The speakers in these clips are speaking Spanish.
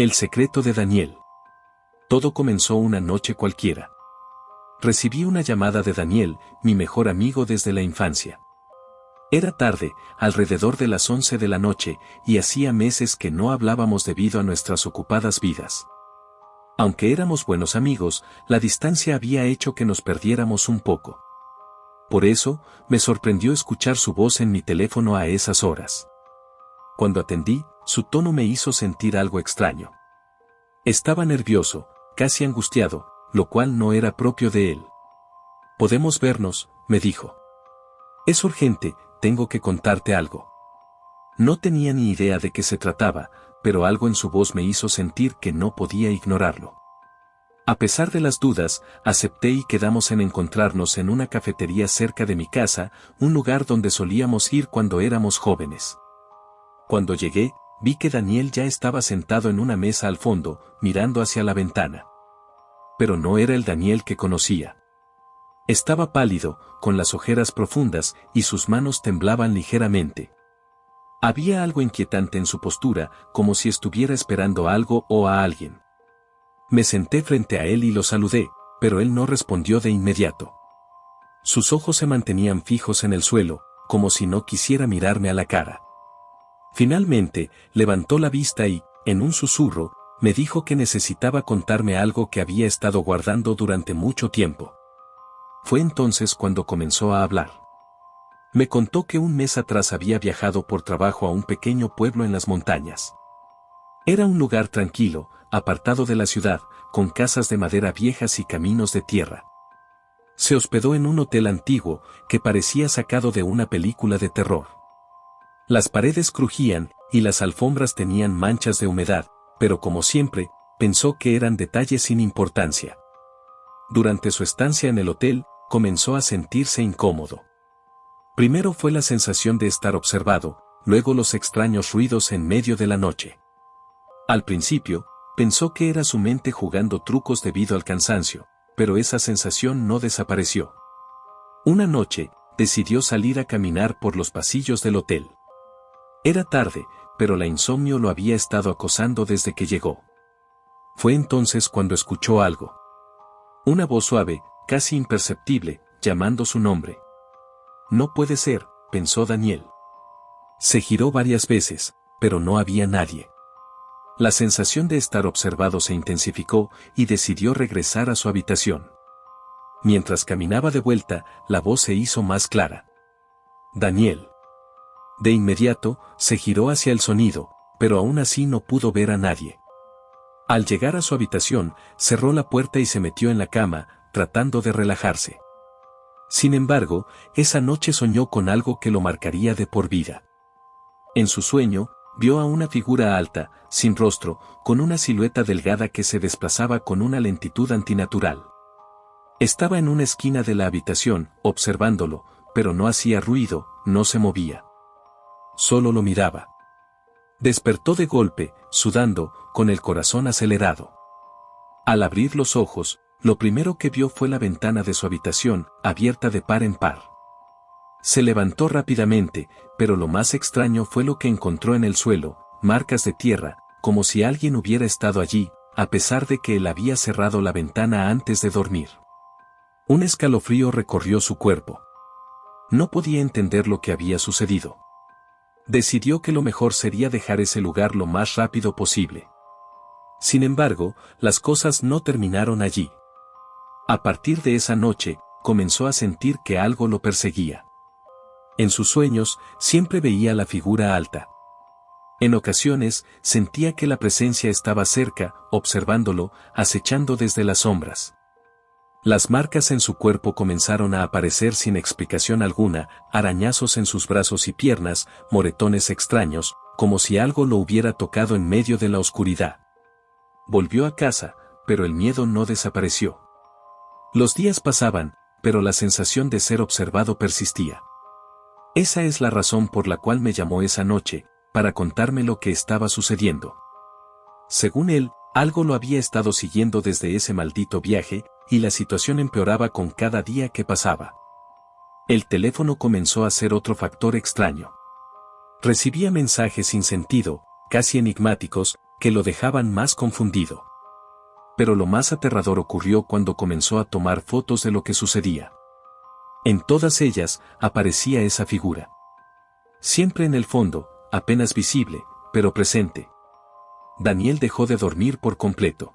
El secreto de Daniel. Todo comenzó una noche cualquiera. Recibí una llamada de Daniel, mi mejor amigo desde la infancia. Era tarde, alrededor de las 11 de la noche, y hacía meses que no hablábamos debido a nuestras ocupadas vidas. Aunque éramos buenos amigos, la distancia había hecho que nos perdiéramos un poco. Por eso, me sorprendió escuchar su voz en mi teléfono a esas horas. Cuando atendí, su tono me hizo sentir algo extraño. Estaba nervioso, casi angustiado, lo cual no era propio de él. «¿Podemos vernos?», me dijo. «Es urgente, tengo que contarte algo». No tenía ni idea de qué se trataba, pero algo en su voz me hizo sentir que no podía ignorarlo. A pesar de las dudas, acepté y quedamos en encontrarnos en una cafetería cerca de mi casa, un lugar donde solíamos ir cuando éramos jóvenes. Cuando llegué, vi que Daniel ya estaba sentado en una mesa al fondo, mirando hacia la ventana. Pero no era el Daniel que conocía. Estaba pálido, con las ojeras profundas, y sus manos temblaban ligeramente. Había algo inquietante en su postura, como si estuviera esperando algo o a alguien. Me senté frente a él y lo saludé, pero él no respondió de inmediato. Sus ojos se mantenían fijos en el suelo, como si no quisiera mirarme a la cara. Finalmente, levantó la vista y, en un susurro, me dijo que necesitaba contarme algo que había estado guardando durante mucho tiempo. Fue entonces cuando comenzó a hablar. Me contó que un mes atrás había viajado por trabajo a un pequeño pueblo en las montañas. Era un lugar tranquilo, apartado de la ciudad, con casas de madera viejas y caminos de tierra. Se hospedó en un hotel antiguo, que parecía sacado de una película de terror. Las paredes crujían, y las alfombras tenían manchas de humedad, pero como siempre, pensó que eran detalles sin importancia. Durante su estancia en el hotel, comenzó a sentirse incómodo. Primero fue la sensación de estar observado, luego los extraños ruidos en medio de la noche. Al principio, pensó que era su mente jugando trucos debido al cansancio, pero esa sensación no desapareció. Una noche, decidió salir a caminar por los pasillos del hotel. Era tarde, pero la insomnio lo había estado acosando desde que llegó. Fue entonces cuando escuchó algo. Una voz suave, casi imperceptible, llamando su nombre. No puede ser, pensó Daniel. Se giró varias veces, pero no había nadie. La sensación de estar observado se intensificó y decidió regresar a su habitación. Mientras caminaba de vuelta, la voz se hizo más clara. Daniel. De inmediato, se giró hacia el sonido, pero aún así no pudo ver a nadie. Al llegar a su habitación, cerró la puerta y se metió en la cama, tratando de relajarse. Sin embargo, esa noche soñó con algo que lo marcaría de por vida. En su sueño, vio a una figura alta, sin rostro, con una silueta delgada que se desplazaba con una lentitud antinatural. Estaba en una esquina de la habitación, observándolo, pero no hacía ruido, no se movía. Solo lo miraba. Despertó de golpe, sudando, con el corazón acelerado. Al abrir los ojos, lo primero que vio fue la ventana de su habitación, abierta de par en par. Se levantó rápidamente, pero lo más extraño fue lo que encontró en el suelo, marcas de tierra, como si alguien hubiera estado allí, a pesar de que él había cerrado la ventana antes de dormir. Un escalofrío recorrió su cuerpo. No podía entender lo que había sucedido. Decidió que lo mejor sería dejar ese lugar lo más rápido posible. Sin embargo, las cosas no terminaron allí. A partir de esa noche, comenzó a sentir que algo lo perseguía. En sus sueños, siempre veía la figura alta. En ocasiones, sentía que la presencia estaba cerca, observándolo, acechando desde las sombras. Las marcas en su cuerpo comenzaron a aparecer sin explicación alguna, arañazos en sus brazos y piernas, moretones extraños, como si algo lo hubiera tocado en medio de la oscuridad. Volvió a casa, pero el miedo no desapareció. Los días pasaban, pero la sensación de ser observado persistía. Esa es la razón por la cual me llamó esa noche, para contarme lo que estaba sucediendo. Según él, algo lo había estado siguiendo desde ese maldito viaje, y la situación empeoraba con cada día que pasaba. El teléfono comenzó a ser otro factor extraño. Recibía mensajes sin sentido, casi enigmáticos, que lo dejaban más confundido. Pero lo más aterrador ocurrió cuando comenzó a tomar fotos de lo que sucedía. En todas ellas aparecía esa figura. Siempre en el fondo, apenas visible, pero presente. Daniel dejó de dormir por completo.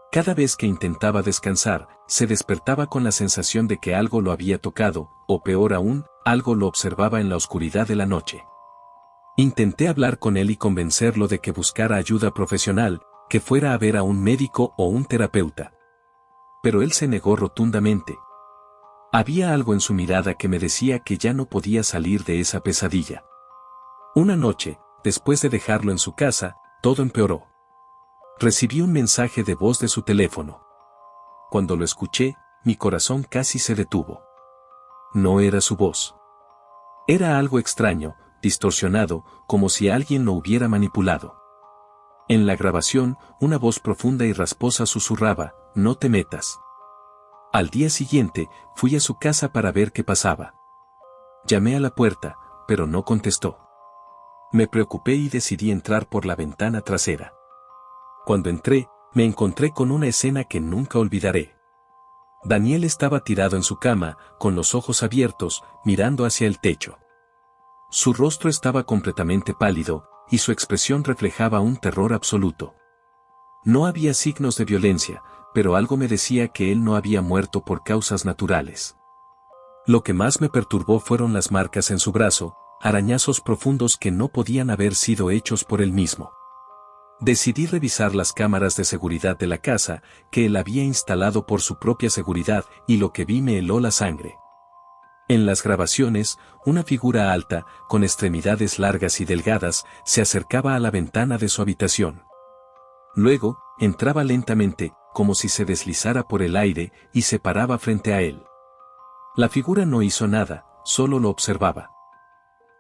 Cada vez que intentaba descansar, se despertaba con la sensación de que algo lo había tocado, o peor aún, algo lo observaba en la oscuridad de la noche. Intenté hablar con él y convencerlo de que buscara ayuda profesional, que fuera a ver a un médico o un terapeuta. Pero él se negó rotundamente. Había algo en su mirada que me decía que ya no podía salir de esa pesadilla. Una noche, después de dejarlo en su casa, todo empeoró. Recibí un mensaje de voz de su teléfono. Cuando lo escuché, mi corazón casi se detuvo. No era su voz. Era algo extraño, distorsionado, como si alguien lo hubiera manipulado. En la grabación, una voz profunda y rasposa susurraba, «No te metas». Al día siguiente, fui a su casa para ver qué pasaba. Llamé a la puerta, pero no contestó. Me preocupé y decidí entrar por la ventana trasera. Cuando entré, me encontré con una escena que nunca olvidaré. Daniel estaba tirado en su cama, con los ojos abiertos, mirando hacia el techo. Su rostro estaba completamente pálido, y su expresión reflejaba un terror absoluto. No había signos de violencia, pero algo me decía que él no había muerto por causas naturales. Lo que más me perturbó fueron las marcas en su brazo, arañazos profundos que no podían haber sido hechos por él mismo. Decidí revisar las cámaras de seguridad de la casa, que él había instalado por su propia seguridad, y lo que vi me heló la sangre. En las grabaciones, una figura alta, con extremidades largas y delgadas, se acercaba a la ventana de su habitación. Luego, entraba lentamente, como si se deslizara por el aire, y se paraba frente a él. La figura no hizo nada, solo lo observaba.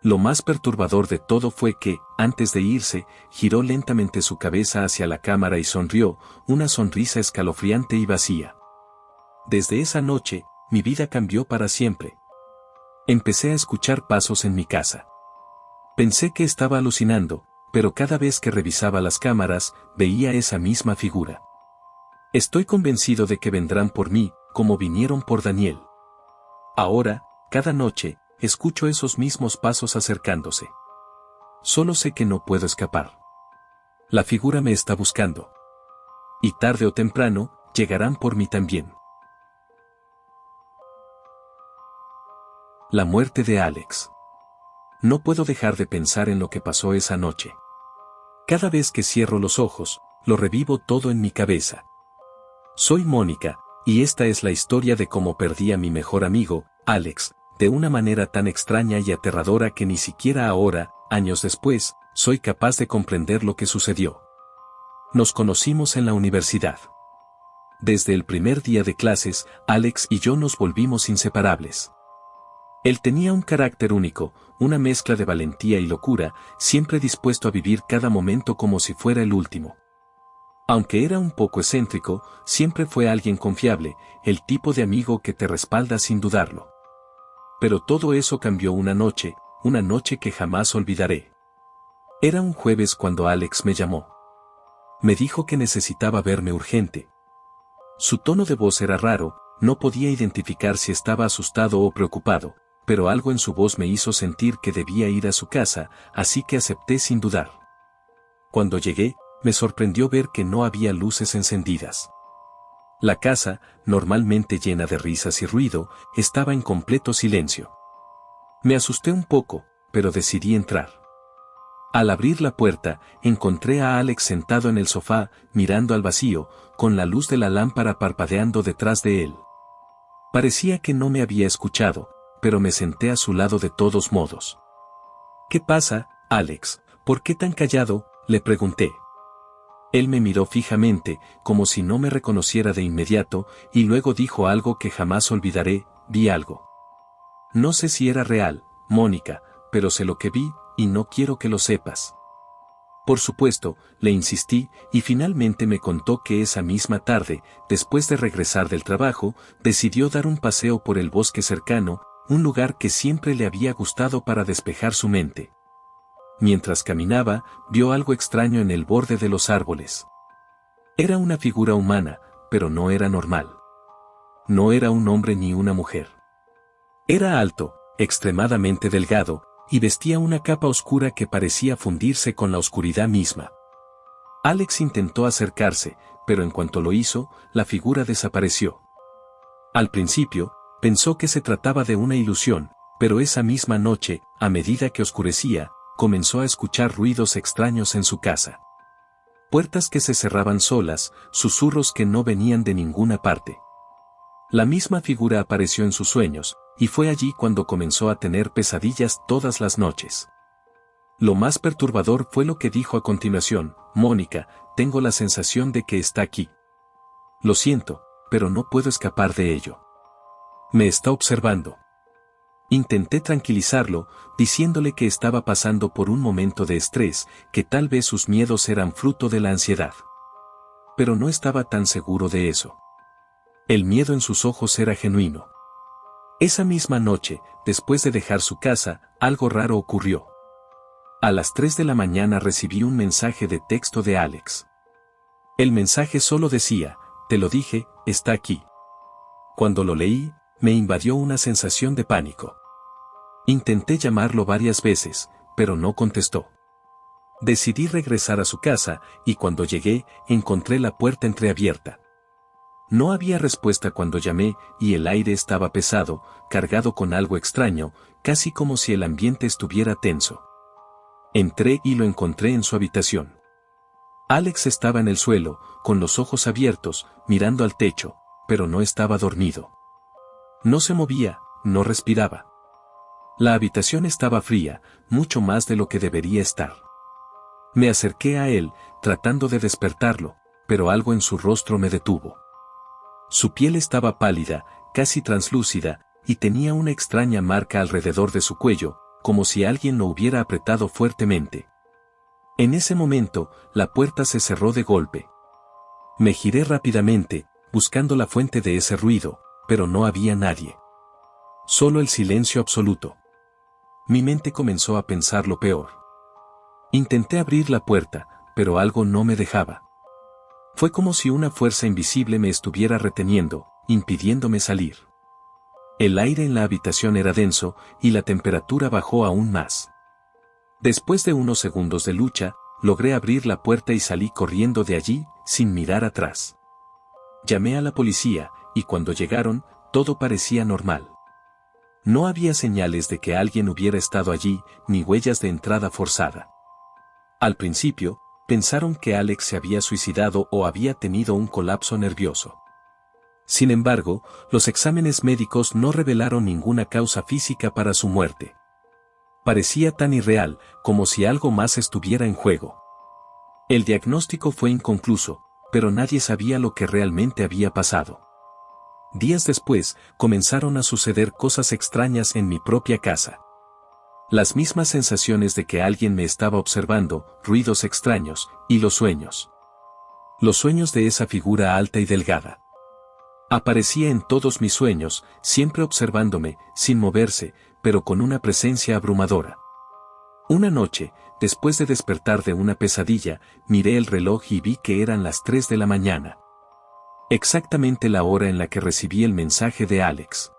Lo más perturbador de todo fue que, antes de irse, giró lentamente su cabeza hacia la cámara y sonrió, una sonrisa escalofriante y vacía. Desde esa noche, mi vida cambió para siempre. Empecé a escuchar pasos en mi casa. Pensé que estaba alucinando, pero cada vez que revisaba las cámaras, veía esa misma figura. Estoy convencido de que vendrán por mí, como vinieron por Daniel. Ahora, cada noche, escucho esos mismos pasos acercándose. Solo sé que no puedo escapar. La figura me está buscando. Y tarde o temprano, llegarán por mí también. La muerte de Alex. No puedo dejar de pensar en lo que pasó esa noche. Cada vez que cierro los ojos, lo revivo todo en mi cabeza. Soy Mónica, y esta es la historia de cómo perdí a mi mejor amigo, Alex, de una manera tan extraña y aterradora que ni siquiera ahora, años después, soy capaz de comprender lo que sucedió. Nos conocimos en la universidad. Desde el primer día de clases, Alex y yo nos volvimos inseparables. Él tenía un carácter único, una mezcla de valentía y locura, siempre dispuesto a vivir cada momento como si fuera el último. Aunque era un poco excéntrico, siempre fue alguien confiable, el tipo de amigo que te respalda sin dudarlo. Pero todo eso cambió una noche que jamás olvidaré. Era un jueves cuando Alex me llamó. Me dijo que necesitaba verme urgente. Su tono de voz era raro, no podía identificar si estaba asustado o preocupado, pero algo en su voz me hizo sentir que debía ir a su casa, así que acepté sin dudar. Cuando llegué, me sorprendió ver que no había luces encendidas. La casa, normalmente llena de risas y ruido, estaba en completo silencio. Me asusté un poco, pero decidí entrar. Al abrir la puerta, encontré a Alex sentado en el sofá, mirando al vacío, con la luz de la lámpara parpadeando detrás de él. Parecía que no me había escuchado, pero me senté a su lado de todos modos. «¿Qué pasa, Alex? ¿Por qué tan callado?», le pregunté. Él me miró fijamente, como si no me reconociera de inmediato, y luego dijo algo que jamás olvidaré: «Vi algo. No sé si era real, Mónica, pero sé lo que vi, y no quiero que lo sepas». Por supuesto, le insistí, y finalmente me contó que esa misma tarde, después de regresar del trabajo, decidió dar un paseo por el bosque cercano, un lugar que siempre le había gustado para despejar su mente. Mientras caminaba, vio algo extraño en el borde de los árboles. Era una figura humana, pero no era normal. No era un hombre ni una mujer. Era alto, extremadamente delgado, y vestía una capa oscura que parecía fundirse con la oscuridad misma. Alex intentó acercarse, pero en cuanto lo hizo, la figura desapareció. Al principio, pensó que se trataba de una ilusión, pero esa misma noche, a medida que oscurecía, comenzó a escuchar ruidos extraños en su casa. Puertas que se cerraban solas, susurros que no venían de ninguna parte. La misma figura apareció en sus sueños, y fue allí cuando comenzó a tener pesadillas todas las noches. Lo más perturbador fue lo que dijo a continuación: Mónica, tengo la sensación de que está aquí. Lo siento, pero no puedo escapar de ello. Me está observando. Intenté tranquilizarlo, diciéndole que estaba pasando por un momento de estrés, que tal vez sus miedos eran fruto de la ansiedad. Pero no estaba tan seguro de eso. El miedo en sus ojos era genuino. Esa misma noche, después de dejar su casa, algo raro ocurrió. A las 3 de la mañana recibí un mensaje de texto de Alex. El mensaje solo decía: te lo dije, está aquí. Cuando lo leí, me invadió una sensación de pánico. Intenté llamarlo varias veces, pero no contestó. Decidí regresar a su casa, y cuando llegué, encontré la puerta entreabierta. No había respuesta cuando llamé, y el aire estaba pesado, cargado con algo extraño, casi como si el ambiente estuviera tenso. Entré y lo encontré en su habitación. Alex estaba en el suelo, con los ojos abiertos, mirando al techo, pero no estaba dormido. No se movía, no respiraba. La habitación estaba fría, mucho más de lo que debería estar. Me acerqué a él, tratando de despertarlo, pero algo en su rostro me detuvo. Su piel estaba pálida, casi translúcida, y tenía una extraña marca alrededor de su cuello, como si alguien lo hubiera apretado fuertemente. En ese momento, la puerta se cerró de golpe. Me giré rápidamente, buscando la fuente de ese ruido, pero no había nadie. Solo el silencio absoluto. Mi mente comenzó a pensar lo peor. Intenté abrir la puerta, pero algo no me dejaba. Fue como si una fuerza invisible me estuviera reteniendo, impidiéndome salir. El aire en la habitación era denso, y la temperatura bajó aún más. Después de unos segundos de lucha, logré abrir la puerta y salí corriendo de allí, sin mirar atrás. Llamé a la policía, y cuando llegaron, todo parecía normal. No había señales de que alguien hubiera estado allí, ni huellas de entrada forzada. Al principio, pensaron que Alex se había suicidado o había tenido un colapso nervioso. Sin embargo, los exámenes médicos no revelaron ninguna causa física para su muerte. Parecía tan irreal, como si algo más estuviera en juego. El diagnóstico fue inconcluso, pero nadie sabía lo que realmente había pasado. Días después, comenzaron a suceder cosas extrañas en mi propia casa. Las mismas sensaciones de que alguien me estaba observando, ruidos extraños, y los sueños. Los sueños de esa figura alta y delgada. Aparecía en todos mis sueños, siempre observándome, sin moverse, pero con una presencia abrumadora. Una noche, después de despertar de una pesadilla, miré el reloj y vi que eran las 3 de la mañana. Exactamente la hora en la que recibí el mensaje de Alex.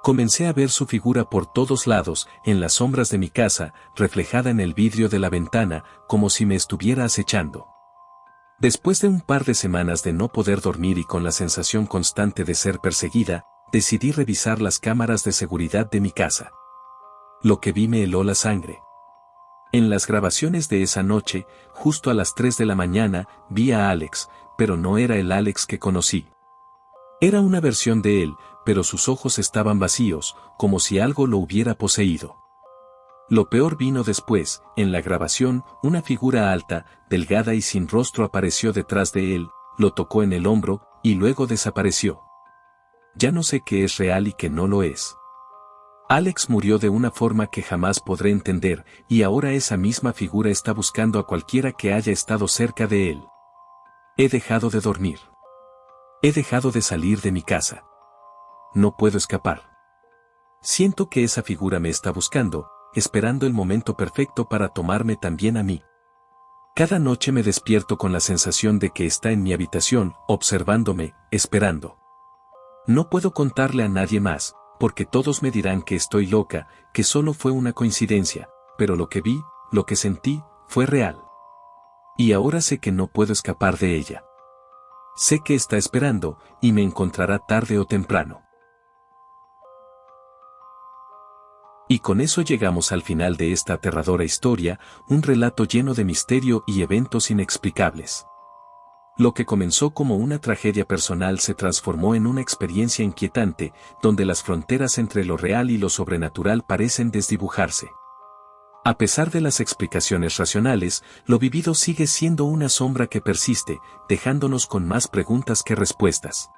Comencé a ver su figura por todos lados, en las sombras de mi casa, reflejada en el vidrio de la ventana, como si me estuviera acechando. Después de un par de semanas de no poder dormir y con la sensación constante de ser perseguida, decidí revisar las cámaras de seguridad de mi casa. Lo que vi me heló la sangre. En las grabaciones de esa noche, justo a las 3 de la mañana, vi a Alex, pero no era el Alex que conocí. Era una versión de él, pero sus ojos estaban vacíos, como si algo lo hubiera poseído. Lo peor vino después. En la grabación, una figura alta, delgada y sin rostro apareció detrás de él, lo tocó en el hombro, y luego desapareció. Ya no sé qué es real y qué no lo es. Alex murió de una forma que jamás podré entender, y ahora esa misma figura está buscando a cualquiera que haya estado cerca de él. He dejado de dormir. He dejado de salir de mi casa. No puedo escapar. Siento que esa figura me está buscando, esperando el momento perfecto para tomarme también a mí. Cada noche me despierto con la sensación de que está en mi habitación, observándome, esperando. No puedo contarle a nadie más, porque todos me dirán que estoy loca, que solo fue una coincidencia, pero lo que vi, lo que sentí, fue real. Y ahora sé que no puedo escapar de ella. Sé que está esperando, y me encontrará tarde o temprano. Y con eso llegamos al final de esta aterradora historia, un relato lleno de misterio y eventos inexplicables. Lo que comenzó como una tragedia personal se transformó en una experiencia inquietante, donde las fronteras entre lo real y lo sobrenatural parecen desdibujarse. A pesar de las explicaciones racionales, lo vivido sigue siendo una sombra que persiste, dejándonos con más preguntas que respuestas.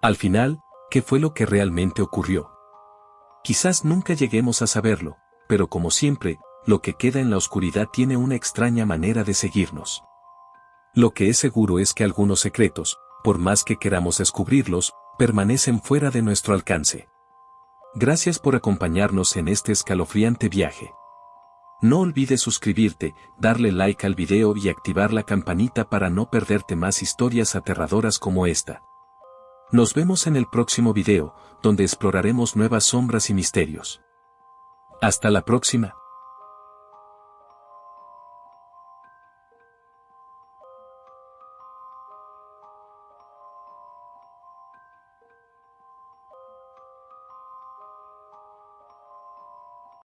Al final, ¿qué fue lo que realmente ocurrió? Quizás nunca lleguemos a saberlo, pero como siempre, lo que queda en la oscuridad tiene una extraña manera de seguirnos. Lo que es seguro es que algunos secretos, por más que queramos descubrirlos, permanecen fuera de nuestro alcance. Gracias por acompañarnos en este escalofriante viaje. No olvides suscribirte, darle like al video y activar la campanita para no perderte más historias aterradoras como esta. Nos vemos en el próximo video, donde exploraremos nuevas sombras y misterios. Hasta la próxima.